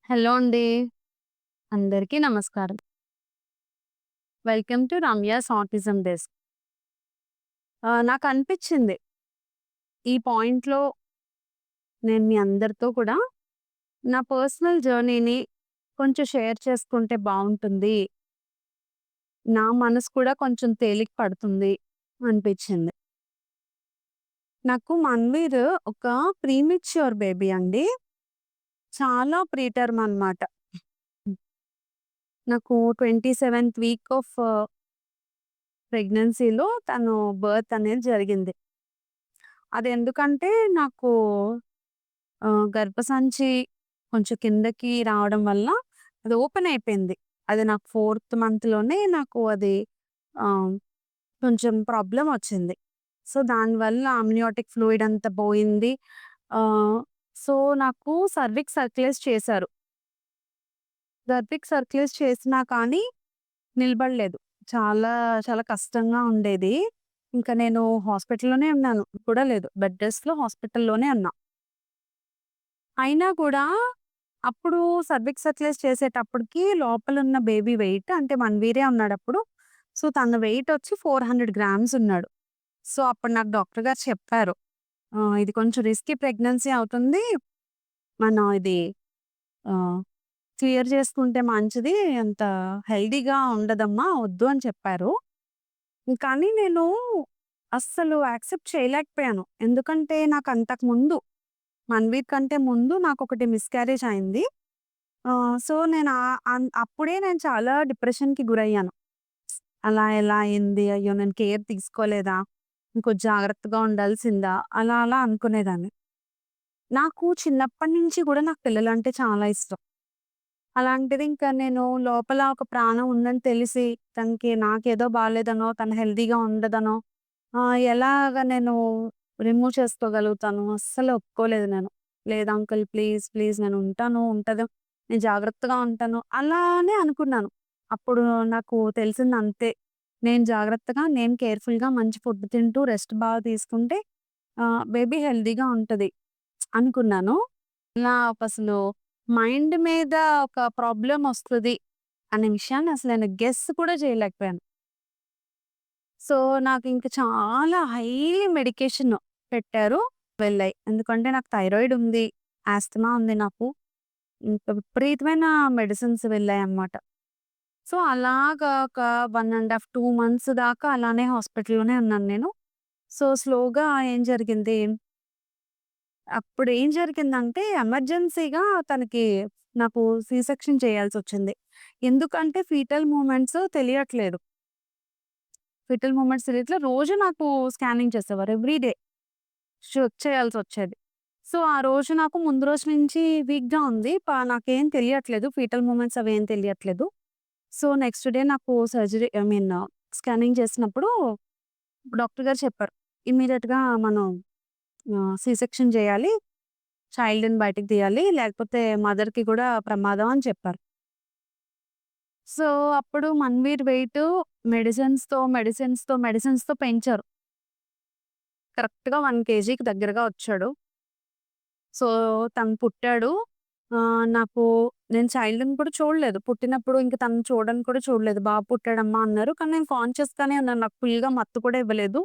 Hello అండి. అందరికీ నమస్కారం. Welcome to Ramya's autism desk. నాకనిపిచ్చింది ఈ పాయింట్‌లో నేను మీ అందరితో కూడా నా పర్సనల్ జర్నీని కొంచెం షేర్ చేసుకుంటే బావుంటుంది. నా మనసు కూడా కొంచెం తేలిక పడుతుంది అనిపిచ్చింది. నాకు మన్వీర్ ఒక ప్రీమెచ్యూర్ బేబీ అండి. చాలా ప్రీటర్మ్ అనమాట. నాకు 27థ్ వీక్ ఆఫ్ ప్రెగ్నెన్సీలో తను బర్త్ అనేది జరిగింది. అదెందుకంటే నాకు గర్భసంచి కొంచెం కిందకి రావడం వల్ల అది ఓపెన్ అయిపోయింది. అది నాకు ఫోర్త్ మంత్‌లోనే నాకు అది ఆహ్, కొంచెం ప్రాబ్లమ్ వచ్చింది. సో, దానివల్ల అమ్నియోటిక్ ఫ్లూయిడ్ అంతా పోయింది. ఆహ్, సో, నాకు సర్విక్స్ సర్క్యులేట్ చేశారు. సర్విక్స్ సర్క్యులేట్ చేసినా కానీ నిలబడలేదు. చాలా, చాలా కష్టంగా ఉండేది. ఇంకా నేను హాస్పిటల్‌లోనే ఉన్నాను. కూడా లేదు. బెడ్ రెస్ట్‌లో హాస్పిటల్‌లోనే ఉన్నా. అయినా కూడా అప్పుడు సర్విక్స్ సర్క్యులేట్ చేసేటప్పటికి లోపలున్న బేబీ వెయిట్ అంటే 1 వీరే ఉన్నాడప్పుడు. సో, తన వెయిట్ వచ్చి 400 గ్రామ్స్ ఉన్నాడు. సో, అప్పుడు నాకు డాక్టర్ గారు చెప్పారు. "ఇది కొంచెం రిస్కీ ప్రెగ్నెన్సీ అవుతుంది. మనం ఇది ఆహ్, క్లియర్ చేసుకుంటే మంచిది. అంత హెల్తీగా ఉండదమ్మా వద్దు" అని చెప్పారు. కానీ నేను అస్సలు యాక్సెప్ట్ చేయలేకపోయాను. ఎందుకంటే నాకు అంతకుముందు 1 వీక్ కంటే ముందు నాకొకటి మిస్‌క్యారేజ్ అయింది. సో, నేను అప్పుడే నేను చాలా డిప్రెషన్‌కి గురయ్యాను. అలా ఎలా అయింది? అయ్యో! నేను కేర్ తీసుకోలేదా? ఇంకొంచెం జాగ్రత్తగా ఉండాల్సిందా? అలా అలా అనుకునేదాన్ని. నాకు చిన్నప్పటి నుంచి గూడా నాకు పిల్లలంటే చాలా ఇష్టం. అలాంటిది ఇంకా నేను లోపల ఒక ప్రాణం ఉందని తెలిసి తనకి నాకేదో బాలేదనో, తను హెల్తీగా ఉండదనో ఎలాగా నేను రిమూవ్ చేసుకోగలుగుతాను? అస్సలు ఒప్పుకోలేదు నేను. లేదు అంకుల్ ప్లీజ్, ప్లీజ్ నేను ఉంటాను. నేను జాగ్రత్తగా ఉంటాను. అలానే అనుకున్నాను. అప్పుడు నాకు తెలిసింది అంతే. నేను జాగ్రత్తగా, నేను కేర్‌ఫుల్‌గా మంచి ఫుడ్ తింటూ, రెస్ట్ బాగా తీసుకుంటే బేబీ హెల్తీగా ఉంటది అనుకున్నాను. ఇలా ఒకసలు మైండ్ మీద ఒక ప్రాబ్లమ్ ఒస్తది అనే విషయాన్ని అసలు నేను గెస్ కూడా చేయలేకపోయాను. సో, నాకింక చాలా హైలీ మెడికేషన్ పెట్టారు. వెళ్ళాయి. ఎందుకంటే నాకు థైరాయిడ్ ఉంది. ఆస్తమా ఉంది నాకు. ఇంక విపరీతమైన మెడిసిన్స్ వెళ్ళాయన్నమాట. సో, అలాగా ఒక 1 ½ 2 మంత్స్ దాకా అలానే హాస్పిటల్‌లోనే ఉన్నాను నేను. సో, స్లోగా ఏం జరిగింది, అప్పుడేం జరిగిందంటే ఎమర్జెన్సీగా తనకి నాకు సి సెక్షన్ చేయాల్సొచ్చింది. ఎందుకంటే ఫీటల్ మూవ్‌మెంట్స్ తెలియట్లేదు. ఫీటల్ మూవ్‌మెంట్స్ తెలియట్లే. రోజు నాకు స్కానింగ్ చేసేవారు. ఎవ్రీ డే చెక్ చేయాల్సొచ్చేది. సో, ఆ రోజు నాకు ముందు రోజు నుంచి వీక్‌గా ఉంది. నాకేం తెలియట్లేదు. ఫీటల్ మూవ్‌మెంట్స్ అవేం తెలియట్లేదు. సో, నెక్స్ట్ డే నాకు సర్జరీ స్కానింగ్ చేసినప్పుడు డాక్టర్ గారు చెప్పారు. ఇమ్మీడియేట్‌గా మనం సి సెక్షన్ చేయాలి. చైల్డ్‌ని బయటకి తీయాలి. లేకపోతే మదర్‌కి కూడా ప్రమాదం అని చెప్పారు. సో, అప్పుడు మన్వీర్ వెయిట్ మెడిసిన్స్‌తో పెంచారు. కరెక్ట్‌గా 1 కేజీకి దగ్గరగా వచ్చాడు. సో, తను పుట్టాడు. నాకు నేను చైల్డ్‌ని కూడా చూడలేదు. పుట్టినప్పుడు ఇంక తనని చూడను కూడా చూడలేదు. "బాబు పుట్టాడమ్మా" అన్నారు. కానీ నేను కాన్షియస్‌గానే ఉన్నాను. నాకు ఫుల్‌గా మత్తు కూడా ఇవ్వలేదు.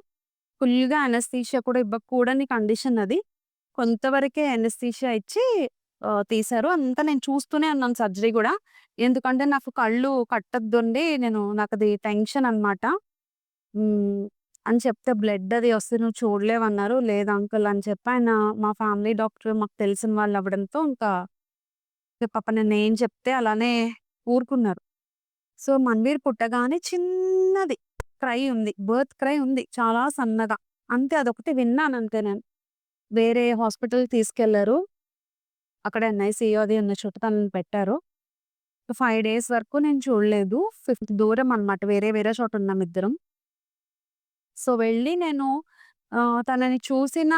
ఫుల్‌గా అనస్థీషియా కూడా ఇవ్వకూడని కండిషన్ అది. కొంతవరకే అనస్థీషియా ఇచ్చి తీశారు. అంతా నేను చూస్తూనే ఉన్నాను సర్జరీ గూడా. ఎందుకంటే నాకు కళ్ళు కట్టొద్దండి. నాకది టెన్షన్ అనమాట. హ్మ్. అని చెప్తే బ్లడ్ అది వస్తే "నువ్వు చూడలేవన్నారు." "లేదు అంకుల్" అని చెప్పి ఆయన మా ఫ్యామిలీ డాక్టర్ మాకు తెలిసిన వాళ్ళు అవ్వడంతో ఇంకా పాపం నేనేం చెప్తే అలానే ఊరుకున్నారు. సో, మన్వీర్ పుట్టగానే చిన్నది క్రై ఉంది. బర్త్ క్రై ఉంది. చాలా సన్నగా. అంతే అదొకటి విన్నానంతే నేను. వేరే హాస్పిటల్‌కి తీసుకెళ్లారు. అక్కడ ఎన్‌ఐసీయూ అది ఉన్న చోట తనని పెట్టారు. 5 డేస్ వరకు నేను చూడలేదు. ఫిఫ్త్ దూరం అనమాట. వేరే వేరే చోట ఉన్నామిద్దరం. సో, వెళ్ళి నేను తనని చూసిన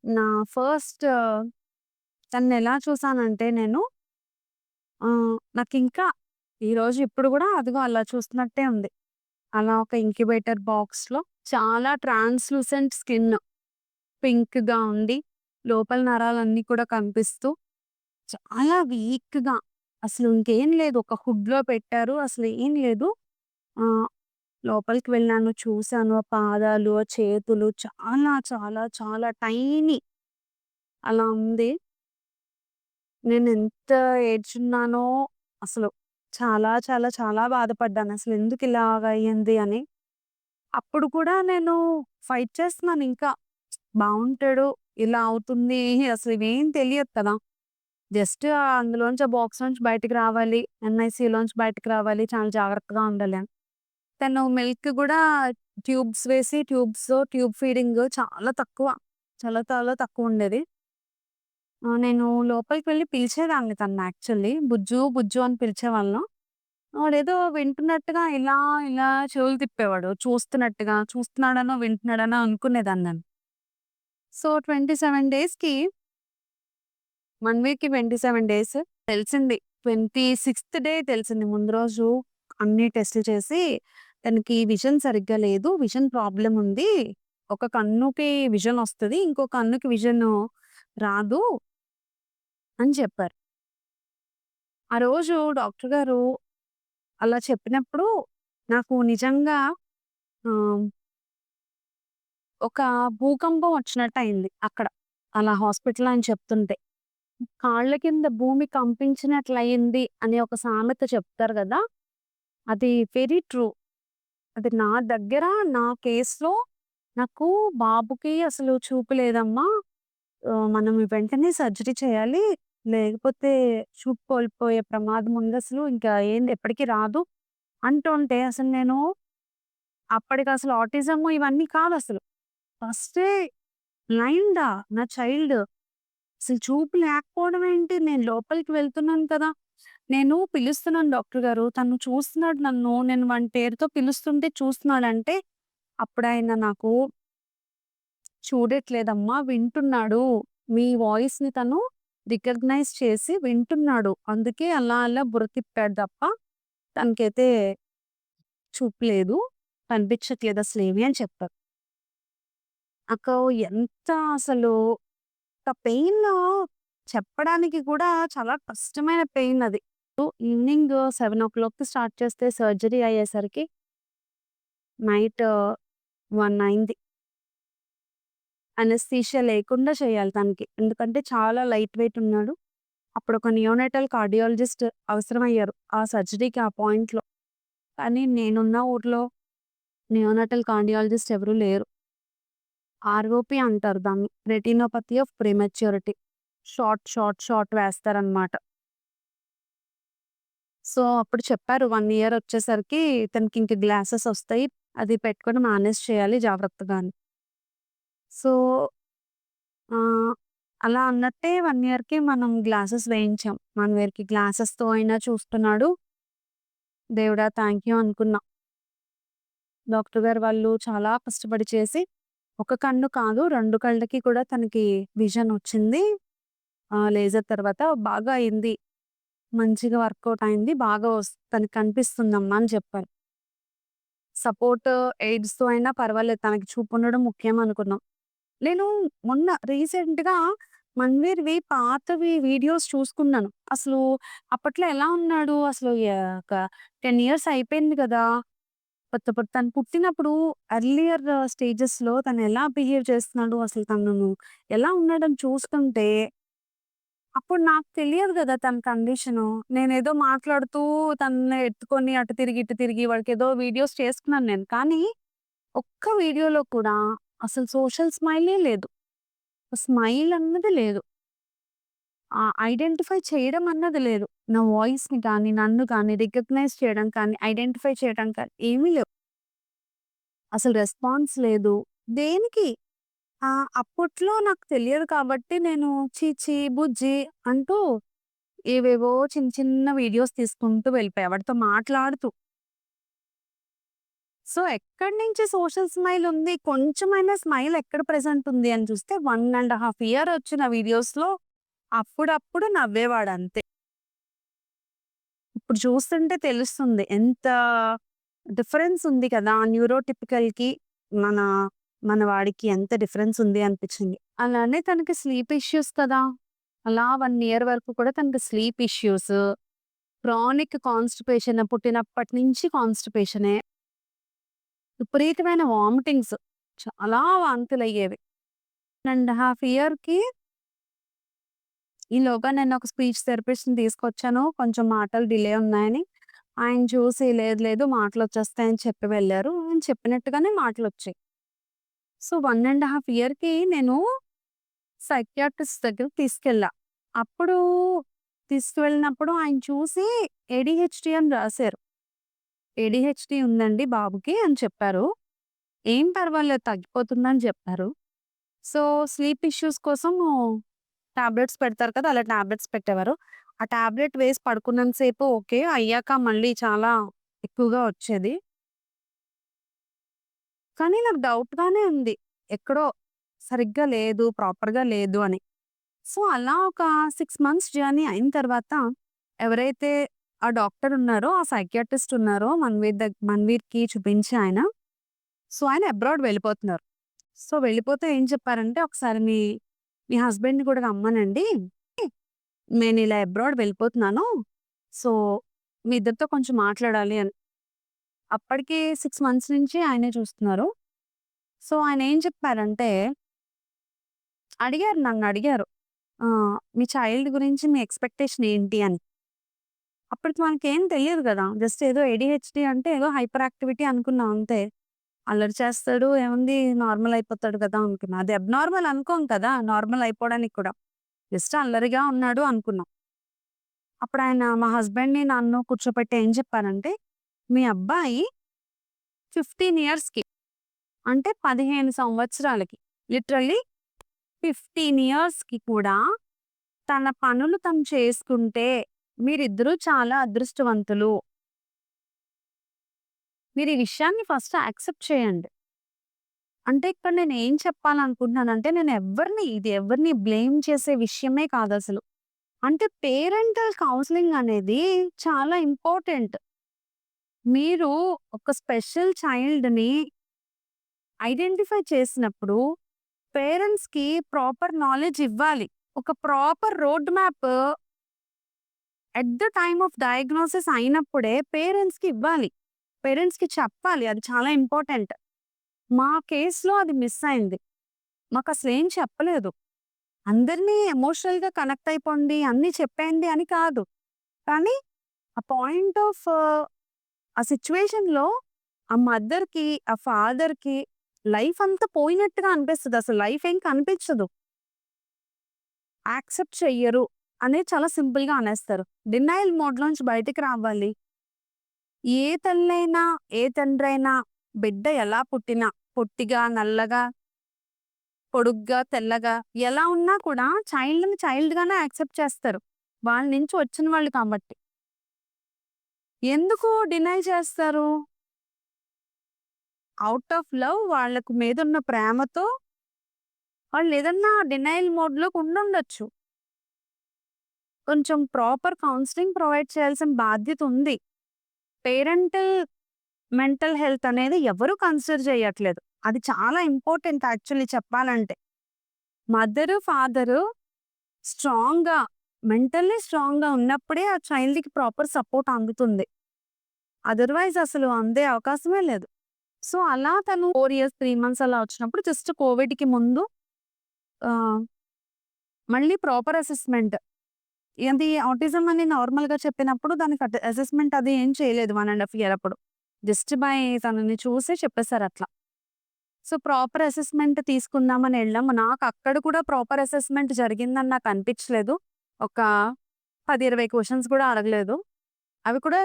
నా ఫస్ట్ తననెలా చూసానంటే నేను నాకింకా ఈరోజు ఇప్పుడు గూడా అదిగో అలా చూస్తున్నట్టే ఉంది. అలా ఒక ఇంక్యుబేటర్ బాక్స్‌లో చాలా ట్రాన్స్‌లూసెంట్ స్కిన్ పింక్‌గా ఉండి, లోపల నరాలన్నీ కూడా కనిపిస్తూ చాలా వీక్‌గా. అసలు ఇంకేం లేదు. ఒక హుడ్‌లో పెట్టారు. అసలు ఏం లేదు. ఆహ్, లోపలికి వెళ్ళాను. చూసాను. ఆ పాదాలు, ఆ చేతులు చాలా చాలా చాలా టైనీ అలా ఉంది. నేనెంత ఏడ్చున్నానో అసలు చాలా చాలా చాలా బాధపడ్డాను. అసలెందుకు ఇలాగ అయ్యింది అని. అప్పుడు కూడా నేను ఫైట్ చేస్తున్నాను ఇంకా. బావుంటాడు. ఇలా అవుతుంది. అసలు ఇవేం తెలియదు కదా! జస్ట్ అందులోంచి ఆ బాక్స్ నుంచి బయటికి రావాలి. ఎన్‌ఐసీలోంచి బయటికి రావాలి. చాలా జాగ్రత్తగా ఉండాలి అని. తను మిల్క్ గూడా ట్యూబ్స్ వేసి ట్యూబ్ ఫీడింగ్ చాలా తక్కువ. చాలా చాలా తక్కువుండేది. నేను లోపలికి వెళ్లి పిలిచేదాన్ని తనని యాక్చువల్లీ. బుజ్జు, బుజ్జు అని పిలిచేవాళ్ళం. వాడేదో వింటున్నట్టుగా ఇలా, ఇలా చెవులు తిప్పేవాడు. చూస్తున్నట్టుగా. చూస్తున్నాడనో, వింటున్నాడనో అనుకునేదాన్ని నేను. సో, 27 డేస్‌కి 1 వీక్‌కి 27 డేస్ తెలిసింది. 26థ్ డే తెలిసింది. ముందు రోజు అన్ని టెస్ట్‌లు చేసి, తనకి విజన్ సరిగ్గా లేదు. విజన్ ప్రాబ్లమ్ ఉంది. ఒక కన్నుకి విజన్ ఒస్తది. ఇంకో కన్నుకి విజను రాదు అని చెప్పారు. ఆ రోజు డాక్టర్ గారు అలా చెప్పినప్పుడు నాకు నిజంగా ఆహ్, ఒక భూకంపం వచ్చినట్టయింది అక్కడ. అలా హాస్పిటల్‌లో ఆయన చెప్తుంటే. కాళ్ళ కింద భూమి కంపించినట్లయింది అనే ఒక సామెత చెప్తారు గదా! అది వెరీ ట్రూ. అది నా దగ్గర నా కేస్‌లో నాకు బాబుకి అసలు చూపు లేదమ్మా. మనం వెంటనే సర్జరీ చేయాలి. లేకపోతే చూపు కోల్పోయే ప్రమాదం ఉందసలు. ఇంకా ఏంది ఎప్పటికి రాదు అంటుంటే అసలు నేను అప్పటికసలు ఆటిజము ఇవన్నీ కాదసలు. ఫస్టే బ్లైండా నా చైల్డ్. అసలు చూపు లేకపోవడం ఏంటి? నేను లోపలికి వెళ్తున్నాను కదా! నేను పిలుస్తున్నాను డాక్టర్ గారు. తను చూస్తున్నాడు నన్ను. నేను వాని పేరుతో పిలుస్తుంటే చూస్తున్నాడంటే, అప్పుడాయన నాకు చూడట్లేదమ్మా వింటున్నాడు. మీ వాయిస్‌ని తను రికగ్నైజ్ చేసి వింటున్నాడు. అందుకే అలా అలా బుర్ర తిప్పాడు తప్ప తనకైతే చూపు లేదు. కనిపించట్లేదు అసలేమి అని చెప్పారు. నాకు ఎంత అసలు ఒక పెయిను చెప్పడానికి కూడా చాలా కష్టమైన పెయిన్ అది. ఈవినింగ్ 7:00కి స్టార్ట్ చేస్తే సర్జరీ అయ్యేసరికి నైట్ 1 అయింది. అనస్థీషియా లేకుండా చేయాలి తనకి. ఎందుకంటే చాలా లైట్ వెయిట్ ఉన్నాడు. అప్పుడొక నియోనాటల్ కార్డియాలజిస్ట్ అవసరమయ్యారు. ఆ సర్జరీకి ఆ పాయింట్‌లో. కానీ నేనున్న ఊర్లో నియోనాటల్ కార్డియాలజిస్ట్ ఎవరు లేరు. ఆర్ఓపీ అంటారు దాన్ని. Retinopathy of prematurity. షార్ట్ వేస్తారనమాట. సో, అప్పుడు చెప్పారు 1 ఇయర్ వచ్చేసరికి తనకింక గ్లాసెస్ ఒస్తాయి. అది పెట్టుకొని మేనేజ్ చేయాలి జాగ్రత్తగా అని. సో, ఆహ్, అలా అన్నట్టే 1 ఇయర్‌కి మనం గ్లాసెస్ వేయించాం. 1 ఇయర్‌కి గ్లాసెస్‌తో అయినా చూస్తున్నాడు. దేవుడా! థాంక్ యూ అనుకున్నా. డాక్టర్ గారు వాళ్ళు చాలా కష్టపడి చేసి, ఒక కన్ను కాదు 2 కళ్ళకి కూడా తనకి విజన్ ఒచ్చింది. లేజర్ తర్వాత బాగా అయింది. మంచిగా వర్కౌట్ అయింది. బాగా తనకి కనిపిస్తుందమ్మా అని చెప్పారు. సపోర్ట్ ఎయిడ్స్‌తో అయినా పర్వాలేదు. తనకి చూపుండడం ముఖ్యం అనుకున్నాం. నేను మొన్న రీసెంట్‌గా 'మన్వీర్‌వి' పాతవి వీడియోస్ చూసుకున్నాను. అసలు అప్పట్లో ఎలా ఉన్నాడు? అసలు ఒక 10 ఇయర్స్ అయిపోయింది గదా! తను పుట్టినప్పుడు ఎర్లియర్ స్టేజెస్‌లో తను ఎలా బిహేవ్ చేస్తున్నాడు? అసలు తను ఎలా ఉన్నాడని చూస్తుంటే అప్పుడు నాకు తెలియదు గదా! తన కండిషను. నేనేదో మాట్లాడుతూ తనని ఎత్తుకొని అటు తిరిగి, ఇటు తిరిగి వాడికేదో వీడియోస్ చేసుకున్నాను నేను. కానీ ఒక్క వీడియోలో కూడా అసలు సోషల్ స్మైలే లేదు. స్మైల్ అన్నది లేదు. ఐడెంటిఫై చేయడం అన్నది లేదు. నా వాయిస్‌ని కానీ, నన్ను కానీ రికగ్నైజ్ చేయడం కానీ, ఐడెంటిఫై చేయడం కానీ ఏమీ లేవు. అసలు రెస్పాన్స్ లేదు. దేనికి? అప్పట్లో నాకు తెలియదు కాబట్టి నేను ఛీ! బుజ్జి అంటూ ఏవేవో చిన్న చిన్న వీడియోస్ తీసుకుంటూ వెళ్ళిపోయా. వాడితో మాట్లాడుతూ. సో, ఎక్కడి నుంచి సోషల్ స్మైల్ ఉంది? కొంచెమైనా స్మైల్ ఎక్కడ ప్రెజెంట్ ఉంది అని చూస్తే 1 ½ ఇయర్ వచ్చిన వీడియోస్‌లో అప్పుడప్పుడు నవ్వేవాడంతే. ఇప్పుడు చూస్తుంటే తెలుస్తుంది. ఎంత డిఫరెన్స్ ఉంది కదా! న్యూరోటిపికల్‌కి మన మన వాడికి ఎంత డిఫరెన్స్ ఉంది అనిపించింది. అలానే తనకి స్లీప్ ఇష్యూస్ కదా! అలా 1 ఇయర్ వరకు కూడా తనకి స్లీప్ ఇష్యూస్. క్రానిక్ కాన్‌స్టిపేషన్ పుట్టినప్పటి నుంచి కాన్‌స్టిపేషనే. విపరీతమైన వామిటింగ్స్. చాలా వాంతులయ్యేవి. 1 ఇయర్‌కి ఈలోగా నేనొక స్పీచ్ థెరపిస్ట్‌ని తీసుకొచ్చాను. కొంచెం మాటలు డిలే ఉన్నాయని. ఆయన చూసి లేదు లేదు మాటలొచ్చేస్తాయని చెప్పి వెళ్లారు. ఆయన చెప్పినట్టుగానే మాటలొచ్చాయి. సో, 1 ఇయర్‌కి నేను సైకియాట్రిస్ట్ దగ్గరికి తీసుకెళ్ళా. అప్పుడు తీసుకువెళ్ళినప్పుడు ఆయన చూసి ఏడీహెచ్‌డీ అని రాసారు. ఏడీహెచ్‌డీ ఉందండి బాబుకి అని చెప్పారు. ఏం పర్వాలేదు తగ్గిపోతుందని చెప్పారు. సో, స్లీప్ ఇష్యూస్ కోసం టాబ్లెట్స్ పెడతారు కదా! అలా టాబ్లెట్స్ పెట్టేవారు. ఆ టాబ్లెట్ వేసి పడుకున్నంత సేపు ఓకే. అయ్యాక మళ్ళీ చాలా ఎక్కువగా వచ్చేది. కానీ నాకు డౌట్‌గానే ఉంది. ఎక్కడో సరిగ్గా లేదు, ప్రాపర్‌గా లేదు అని. సో, అలా ఒక 6 మంత్స్ జర్నీ అయిన తర్వాత ఎవరైతే ఆ డాక్టర్ ఉన్నారో, ఆ సైకియాట్రిస్ట్ ఉన్నారో మన్‌వీర్‌కి చూపించి ఆయన, సో, ఆయన అబ్రాడ్ వెళ్ళిపోతున్నారు. సో, వెళ్ళిపోతే ఏం చెప్పారంటే, "ఒకసారి మీ మీ హస్బెండ్‌ని కూడా రమ్మనండి. నేనిలా అబ్రాడ్ వెళ్ళిపోతున్నాను. సో, మీ ఇద్దరితో కొంచెం మాట్లాడాలి" అని. అప్పటికి 6 మంత్స్ నుంచి ఆయనే చూస్తున్నారు. సో, ఆయనేం చెప్పారంటే నన్నడిగారు. "మీ చైల్డ్ గురించి మీ ఎక్స్‌పెక్టేషన్ ఏంటి" అని. అప్పటికి మనకేం తెలీదు గదా! జస్ట్ ఏదో ఏడీహెచ్‌డీ అంటే ఏదో హైపర్ యాక్టివిటీ అనుకున్నాం అంతే. అల్లరి చేస్తాడు ఏముంది నార్మల్ అయిపోతాడు కదా! అనుకున్నా. అది అబ్‌నార్మల్ అనుకోం కదా! నార్మల్ అయిపోవడానికి కూడా. జస్ట్ అల్లరిగా ఉన్నాడు అనుకున్నాం. అప్పుడాయన మా హస్బెండ్‌ని, నన్ను కూర్చోపెట్టి ఏం చెప్పారంటే, "మీ అబ్బాయి 15 ఇయర్స్‌కి అంటే 15 సంవత్సరాలకి లిటరల్లీ 15 ఇయర్స్‌కి కూడా తన పనులు తను చేసుకుంటే మీరిద్దరూ చాలా అదృష్టవంతులు. మీరు ఈ విషయాన్ని ఫస్ట్ యాక్సెప్ట్ చేయండి." అంటే ఇక్కడ నేనేం చెప్పాలనుకుంటున్నానంటే ఇది ఎవరిని బ్లేమ్ చేసే విషయమే కాదసలు. అంటే పేరెంటల్ కౌన్సెలింగ్ అనేది చాలా ఇంపార్టెంట్. మీరు ఒక స్పెషల్ చైల్డ్‌ని ఐడెంటిఫై చేసినప్పుడు పేరెంట్స్‌కి ప్రాపర్ నాలెడ్జ్ ఇవ్వాలి. ఒక proper road map at the time of diagnosis అయినప్పుడే పేరెంట్స్‌కి ఇవ్వాలి. పేరెంట్స్‌కి చెప్పాలి. అది చాలా ఇంపార్టెంట్. మా కేస్‌లో అది మిస్ అయింది. మాకసలేం చెప్పలేదు. అందరిని ఎమోషనల్‌గా కనెక్ట్ అయిపోండి, అన్నీ చెప్పేయండి అని కాదు. కానీ ఆ పాయింట్ ఆఫ్ ఆ సిట్యుయేషన్‌లో ఆ మదర్‌కి, ఆ ఫాదర్‌కి లైఫ్ అంతా పోయినట్టుగా అనిపిస్తది. అసలు లైఫ్ ఏం కనిపించదు. యాక్సెప్ట్ చెయ్యరు అనేది చాలా సింపుల్‌గా అనేస్తారు. డినయల్ మోడ్‌లోంచి బయటికి రావాలి. ఏ తల్లైనా, ఏ తండ్రైనా బిడ్డ ఎలా పుట్టినా పొట్టిగా, నల్లగా, పొడుగ్గా, తెల్లగా ఎలా ఉన్నా కూడా చైల్డ్‌ని చైల్డ్‌గానే యాక్సెప్ట్ చేస్తారు. వాళ్ళ నుంచి వచ్చిన వాళ్ళు కాబట్టి. ఎందుకు డినై చేస్తారు? ఔట్ ఆఫ్ లవ్ వాళ్ళకు మీదున్న ప్రేమతో వాళ్ళేదన్నా డినయల్ మోడ్‌లోకి ఉండుండొచ్చు. కొంచెం ప్రాపర్ కౌన్సెలింగ్ ప్రొవైడ్ చేయాల్సిన బాధ్యత ఉంది. పేరెంటల్ మెంటల్ హెల్త్ అనేది ఎవరు కన్సిడర్ చేయట్లేదు. అది చాలా ఇంపార్టెంట్ యాక్చువల్లీ చెప్పాలంటే. మదరు, ఫాదరు స్ట్రాంగ్‌గా స్ట్రాంగ్‌గా ఉన్నప్పుడే ఆ చైల్డ్‌కి ప్రాపర్ సపోర్ట్ అందుతుంది. అదర్‌వైజ్ అసలు అందే అవకాశమే లేదు. సో, అలా తను 4 ఇయర్స్, 3 మంత్స్ అలా వచ్చినప్పుడు జస్ట్ కోవిడ్‌కి ముందు ఆహ్, మళ్ళీ ప్రాపర్ అసెస్‌మెంట్. అది ఆటిజం అని నార్మల్‌గా చెప్పినప్పుడు దానికి అసెస్‌మెంట్ అది ఏం చేయలేదు 1 ½ ఇయర్ అప్పుడు. జస్ట్ బై తనని చూసి చెప్పేసారట్లా. సో, ప్రాపర్ అసెస్‌మెంట్ తీసుకుందామని ఎళ్ళాము. నాకక్కడ కూడా ప్రాపర్ అసెస్‌మెంట్ జరిగిందని నాకనిపిచ్చలేదు. ఒక 10, 20 క్వెషన్స్ కూడా అడగలేదు. అవి కూడా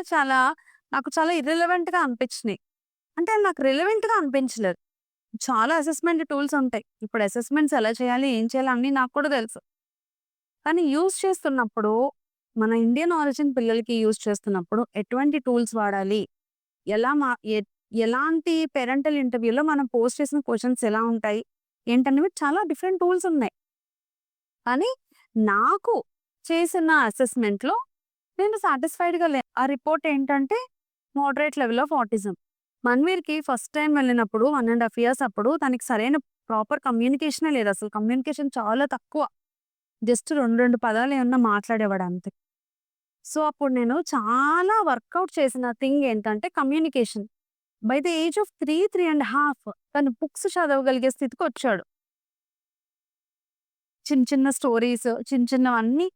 నాకు చాలా ఇర్రెలెవెంట్‌గా అనిపించినియి. అంటే అది నాకు రిలవెంట్‌గా అనిపించలేదు. చాలా అసెస్‌మెంట్ టూల్స్ ఉంటాయి. ఇప్పుడు అసెస్‌మెంట్స్ ఎలా చేయాలి, ఏం చేయాలి అన్నీ నాకు కూడా తెలుసు. కానీ యూజ్ చేస్తున్నప్పుడు మన ఇండియన్ ఆరిజిన్ పిల్లలకి యూజ్ చేస్తున్నప్పుడు ఎటువంటి టూల్స్ వాడాలి? ఎలా మా ఎ ఎలాంటి పేరెంటల్ ఇంటర్వ్యూలో మనం పోస్ట్ చేసిన క్వెషన్స్ ఎలా ఉంటాయి? ఏంటనేవి చాలా డిఫరెంట్ టూల్స్ ఉన్నాయి. కానీ నాకు చేసిన అసెస్‌మెంట్‌లో నేను సాటిస్ఫైడ్‌గా ఆ రిపోర్ట్ ఏంటంటే మోడరేట్ లెవెల్ ఆఫ్ ఆటిజం. మన్వీర్‌కి ఫస్ట్ టైమ్ వెళ్ళినప్పుడు 1 ½ ఇయర్స్ అప్పుడు తనకి సరైన ప్రాపర్ కమ్యూనికేషనే లేదసలు. కమ్యూనికేషన్ చాలా తక్కువ. జస్ట్ 2 పదాలు ఏమన్నా మాట్లాడేవాడు అంతే. సో, అప్పుడు నేను చాలా వర్కౌట్ చేసిన థింగ్ ఏంటంటే communication. By the age of 3 తను బుక్స్ చదవగలిగే స్థితికొచ్చాడు. చిన్న చిన్న స్టోరీస్, చిన్న చిన్నవన్నీ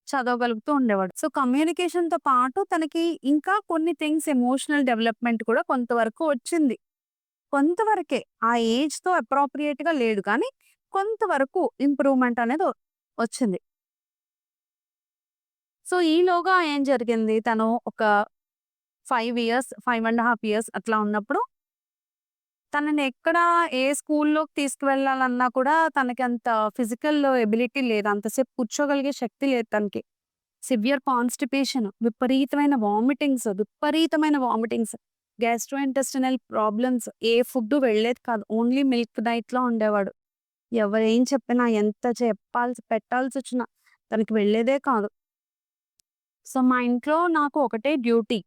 చదవగలుగుతూ ఉండేవాడు. సో, కమ్యూనికేషన్‌తో పాటు తనకి ఇంకా కొన్ని థింగ్స్ ఎమోషనల్ డెవలప్‌మెంట్ కూడా కొంతవరకు వచ్చింది. కొంతవరకే. ఆ ఏజ్‌తో అప్రోప్రియేట్‌గా లేడు కానీ, కొంతవరకు ఇంప్రూవ్‌మెంట్ అనేది వచ్చింది. సో, ఈలోగా ఏం జరిగింది, తను ఒక 5 ఇయర్స్, 5 ½ ఇయర్స్ అట్లా ఉన్నప్పుడు, తనని ఎక్కడ ఏ స్కూల్‌లోకి తీసుకువెళ్ళాలన్నా కూడా తనకంత ఫిజికల్ ఎబిలిటీ లేదు. అంతసేపు కూర్చోగలిగే శక్తి లేదు తనకి. సివియర్ కాన్‌స్టిపేషన్, విపరీతమైన వామిటింగ్స్, గ్యాస్ట్రో ఇంటెస్టినల్ ప్రాబ్లమ్స్, ఏ ఫుడ్డు వెళ్ళేది కాదు. ఓన్లీ మిల్క్ డైట్‌లో ఉండేవాడు. ఎవరేం చెప్పినా, ఎంత పెట్టాల్సొచ్చినా తనకి వెళ్ళేదే కాదు. సో, మా ఇంట్లో నాకు ఒకటే డ్యూటీ.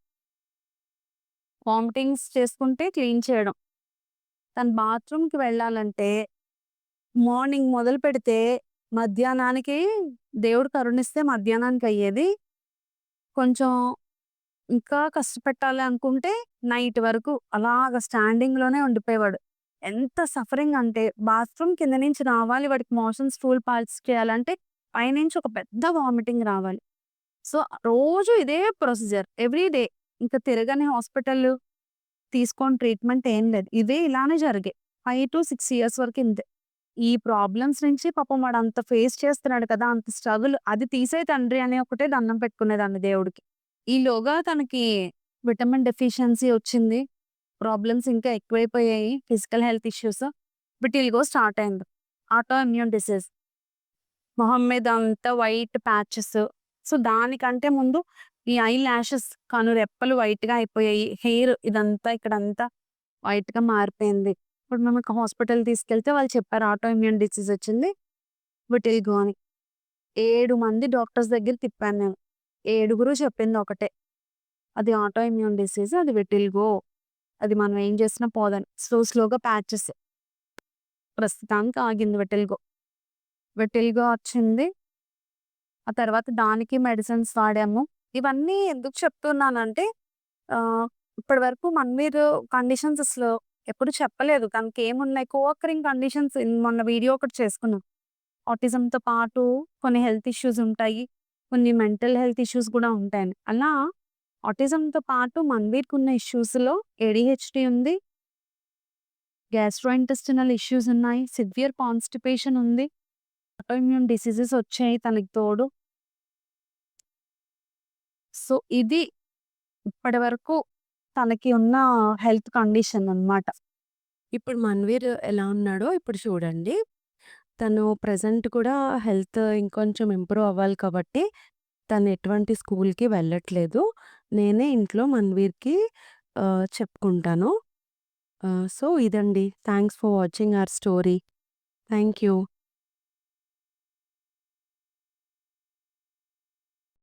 వామిటింగ్స్ చేసుకుంటే క్లీన్ చేయడం. తను బాత్రూమ్‌కి వెళ్ళాలంటే మార్నింగ్ మొదలుపెడితే మధ్యాహ్నానికి, దేవుడు కరుణిస్తే మధ్యాహ్నానికయ్యేది. కొంచెం ఇంకా కష్టపెట్టాలి అనుకుంటే నైట్ వరకు అలాగా స్టాండింగ్‌లోనే ఉండిపోయేవాడు. ఎంత సఫరింగ్ అంటే బాత్రూమ్ కింద నుంచి రావాలి, వాడికి మోషన్, స్టూల్ పాస్ చేయాలంటే పైనుంచి ఒక పెద్ద వామిటింగ్ రావాలి. సో, రోజు ఇదే ప్రొసీజర్ ఎవ్రీ డే. ఇంక తిరగని హాస్పిటల్ తీసుకొని ట్రీట్మెంట్ ఏం లేదు. ఇదే ఇలానే జరిగాయి. 5-6 ఇయర్స్ వరకు ఇంతే. ఈ ప్రాబ్లమ్స్ నుంచి పాపం వాడంత ఫేస్ చేస్తున్నాడు కదా! అంత స్ట్రగుల్ అది తీసేయి తండ్రి అని ఒకటే దండం పెట్టుకునేదాన్ని దేవుడికి. ఈలోగా తనకి విటమిన్ డెఫిషియన్సీ వచ్చింది. ప్రాబ్లమ్స్ ఇంకా ఎక్కువైపోయాయి. Physical health issues. Vitiligo start అయింది. Autoimmune disease. మొహం మీద అంతా వైట్ ప్యాచెస్. సో, దానికంటే ముందు ఈ ఐ లాషెస్, కనురెప్పలు వైట్‌గా అయిపోయాయి. హెయిర్ ఇదంతా ఇక్కడంతా వైట్‌గా మారిపోయింది. ఇప్పుడు మేము హాస్పిటల్ తీసుకెళ్తే వాళ్ళు చెప్పారు ఆటో ఇమ్యూన్ డిసీజ్ వచ్చింది. విటిలిగో అని. 7 మంది డాక్టర్స్ దగ్గర తిప్పాను నేను. ఏడుగురు చెప్పింది ఒకటే. అది ఆటో ఇమ్యూన్ డిసీజ్. అది విటిలిగో. అది మనం ఏం చేసినా పోదని. స్లోగా ప్యాచెస్. ప్రస్తుతానికి ఆగింది విటిలిగో. విటిలిగో వచ్చింది. ఆ తర్వాత దానికి మెడిసిన్స్ వాడాము. ఇవన్నీ ఎందుకు చెప్తున్నానంటే ఇప్పటి వరకు మన్మీర్ కండిషన్స్ అసలు ఎప్పుడు చెప్పలేదు. తనకేమున్నాయి కో అక్కరింగ్ కండిషన్స్ మొన్న వీడియో ఒకటి చేసుకున్నాం. ఆటిజంతో పాటు కొన్ని హెల్త్ ఇష్యూస్ ఉంటాయి. కొన్ని మెంటల్ హెల్త్ ఇష్యూస్ కూడా ఉంటాయని. అలా ఆటిజంతో పాటు మన్వీర్‌కున్న ఇష్యూస్‌లో ఏడీహెచ్‌డీ ఉంది. గ్యాస్ట్రోఇంటెస్టినల్ ఇష్యూస్ ఉన్నాయి. సివియర్ కాన్‌స్టిపేషన్ ఉంది. ఆటోఇమ్యూన్ డిసీజెస్ వచ్చాయి తనకి తోడు. సో, ఇది ఇప్పటివరకు తనకి ఉన్న హెల్త్ కండిషన్ అన్నమాట. ఇప్పుడు 'మన్వీర్' ఎలా ఉన్నాడో ఇప్పుడు చూడండి. తను ప్రెజెంట్ కూడా హెల్త్ ఇంకొంచెం ఇంప్రూవ్ అవ్వాలి కాబట్టి, తను ఎటువంటి స్కూల్‌కి వెళ్ళట్లేదు. నేనే ఇంట్లో 'మన్వీర్‌కి' చెప్పుకుంటాను. సో, ఇదండి. Thanks for watching our story. Thank you.